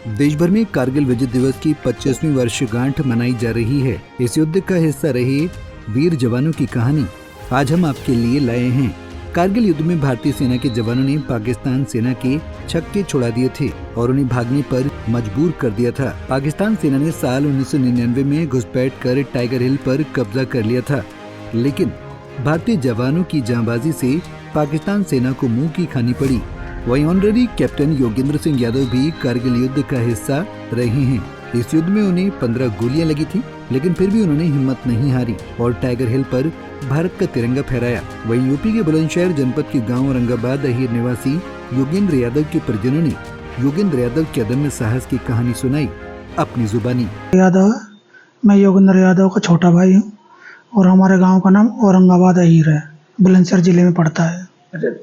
देश भर में कारगिल विजय दिवस की 25वीं वर्षगांठ मनाई जा रही है। इस युद्ध का हिस्सा रहे वीर जवानों की कहानी आज हम आपके लिए लाए हैं। कारगिल युद्ध में भारतीय सेना के जवानों ने पाकिस्तान सेना के छक्के छुड़ा दिए थे और उन्हें भागने पर मजबूर कर दिया था। पाकिस्तान सेना ने साल 1999 में घुसपैठ कर टाइगर हिल पर कब्जा कर लिया था, लेकिन भारतीय जवानों की जांबाजी से पाकिस्तान सेना को मुंह की खानी पड़ी। वहीं ऑनरेरी कैप्टन योगेंद्र सिंह यादव भी कारगिल युद्ध का हिस्सा रहे हैं। इस युद्ध में उन्हें 15 गोलियां लगी थी, लेकिन फिर भी उन्होंने हिम्मत नहीं हारी और टाइगर हिल पर भारत का तिरंगा फहराया। वहीं यूपी के बुलंदशहर जनपद के गांव औरंगाबाद अहीर निवासी योगेंद्र यादव के परिजनों ने योगेंद्र यादव के अदम्य साहस की कहानी सुनाई अपनी जुबानी। यादव, मैं योगेंद्र यादव का छोटा भाई हूँ और हमारे गांव का नाम औरंगाबाद अहीर है, बुलंदशहर जिले में पड़ता है।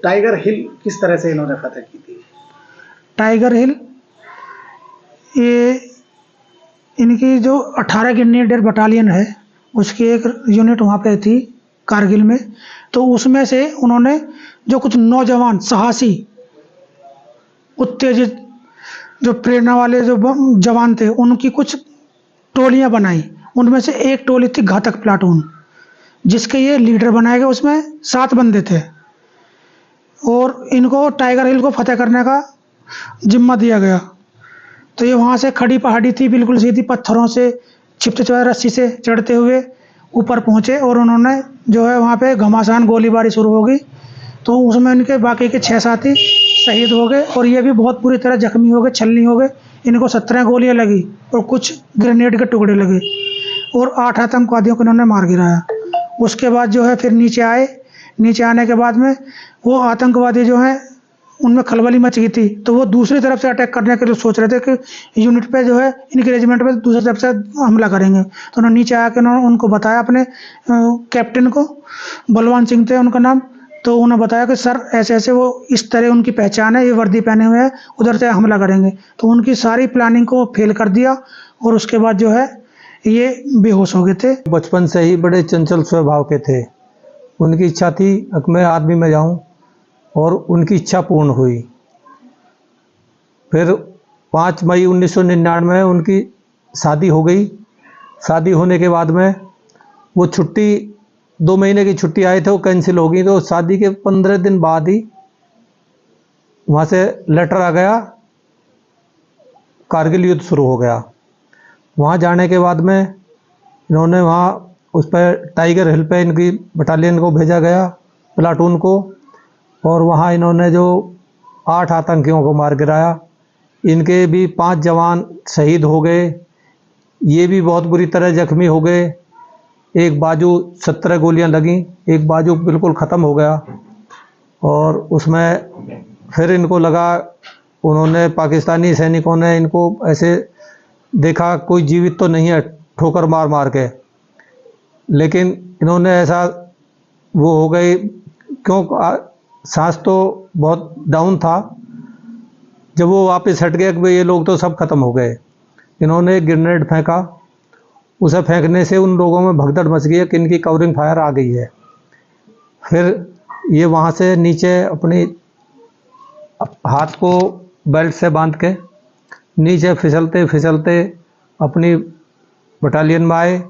टाइगर हिल किस तरह से इन्होंने फतह की थी? टाइगर हिल ये इनकी जो 18 ग्रेनेडियर बटालियन है उसकी एक यूनिट वहाँ पे थी कारगिल में, तो उसमें से उन्होंने जो कुछ नौजवान साहसी उत्तेजित जो प्रेरणा वाले जो जवान थे उनकी कुछ टोलियां बनाई। उनमें से एक टोली थी घातक प्लाटून, जिसके ये लीडर बनाए गए। उसमें 7 बंदे थे और इनको टाइगर हिल को फतेह करने का जिम्मा दिया गया। तो ये वहाँ से खड़ी पहाड़ी थी, बिल्कुल सीधी, पत्थरों से छिपते चढ़े रस्सी से चढ़ते हुए ऊपर पहुँचे और उन्होंने जो है वहाँ पे घमासान गोलीबारी शुरू हो गई। तो उसमें इनके बाकी के 6 साथी शहीद हो गए और ये भी बहुत बुरी तरह जख्मी हो गए, छलनी हो गए। इनको 17 गोलियाँ लगी और कुछ ग्रेनेड के टुकड़े लगे और 8 आतंकवादियों को इन्होंने मार गिराया। उसके बाद जो है फिर नीचे आए। नीचे आने के बाद में वो आतंकवादी जो हैं उनमें खलबली मच गई थी, तो वो दूसरी तरफ से अटैक करने के लिए सोच रहे थे कि यूनिट पे जो है इनके रेजिमेंट पे दूसरी तरफ से हमला करेंगे। तो उन्होंने नीचे आके उनको बताया, अपने कैप्टन को, बलवान सिंह थे उनका नाम, तो उन्होंने बताया कि सर ऐसे ऐसे वो इस तरह उनकी पहचान है, ये वर्दी पहने हुए हैं, उधर से हमला करेंगे। तो उनकी सारी प्लानिंग को फेल कर दिया और उसके बाद जो है ये बेहोश हो गए थे। बचपन से ही बड़े चंचल स्वभाव के थे। उनकी इच्छा थी कि मैं आर्मी में जाऊं और उनकी इच्छा पूर्ण हुई। फिर 5 मई 1999 में उनकी शादी हो गई। शादी होने के बाद में वो छुट्टी 2 महीने की छुट्टी आए थे, वो कैंसिल हो गई। तो शादी के 15 दिन बाद ही वहाँ से लेटर आ गया, कारगिल युद्ध शुरू हो गया। वहाँ जाने के बाद में इन्होंने वहाँ उस पर टाइगर हिल पे इनकी बटालियन को भेजा गया, प्लाटून को, और वहाँ इन्होंने जो 8 आतंकियों को मार गिराया। इनके भी 5 जवान शहीद हो गए, ये भी बहुत बुरी तरह जख्मी हो गए। एक बाजू 17 गोलियां लगीं, एक बाजू बिल्कुल ख़त्म हो गया। और उसमें फिर इनको लगा, उन्होंने पाकिस्तानी सैनिकों ने इनको ऐसे देखा कोई जीवित तो नहीं है, ठोकर मार मार के, लेकिन इन्होंने ऐसा वो हो गई, क्यों सांस तो बहुत डाउन था। जब वो वापस हट गया कि भाई ये लोग तो सब खत्म हो गए, इन्होंने एक ग्रेनेड फेंका। उसे फेंकने से उन लोगों में भगदड़ मच गई कि इनकी कवरिंग फायर आ गई है। फिर ये वहाँ से नीचे अपनी हाथ को बेल्ट से बांध के नीचे फिसलते फिसलते अपनी बटालियन में आए।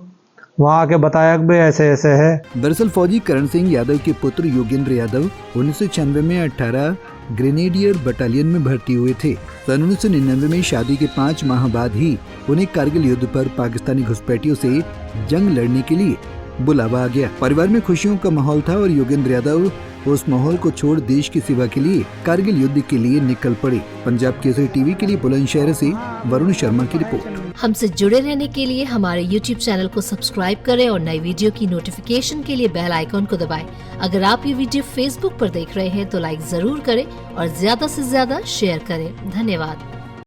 वहाँ आके बताया कि भाई ऐसे ऐसे है। दरअसल फौजी करण सिंह यादव के पुत्र योगेंद्र यादव 1996 में 18 ग्रेनेडियर बटालियन में भर्ती हुए थे। सन 1999 में शादी के 5 माह बाद ही उन्हें कारगिल युद्ध पर पाकिस्तानी घुसपैठियों से जंग लड़ने के लिए बुलावा आ गया। परिवार में खुशियों का माहौल था और योगेंद्र यादव उस माहौल को छोड़ देश की सेवा के लिए कारगिल युद्ध के लिए निकल पड़े। पंजाब केसरी टीवी के लिए बुलंदशहर से वरुण शर्मा की रिपोर्ट। हमसे जुड़े रहने के लिए हमारे YouTube चैनल को सब्सक्राइब करें और नई वीडियो की नोटिफिकेशन के लिए बेल आइकॉन को दबाएं। अगर आप ये वीडियो Facebook पर देख रहे हैं तो लाइक जरूर करें और ज्यादा से ज्यादा शेयर करें। धन्यवाद।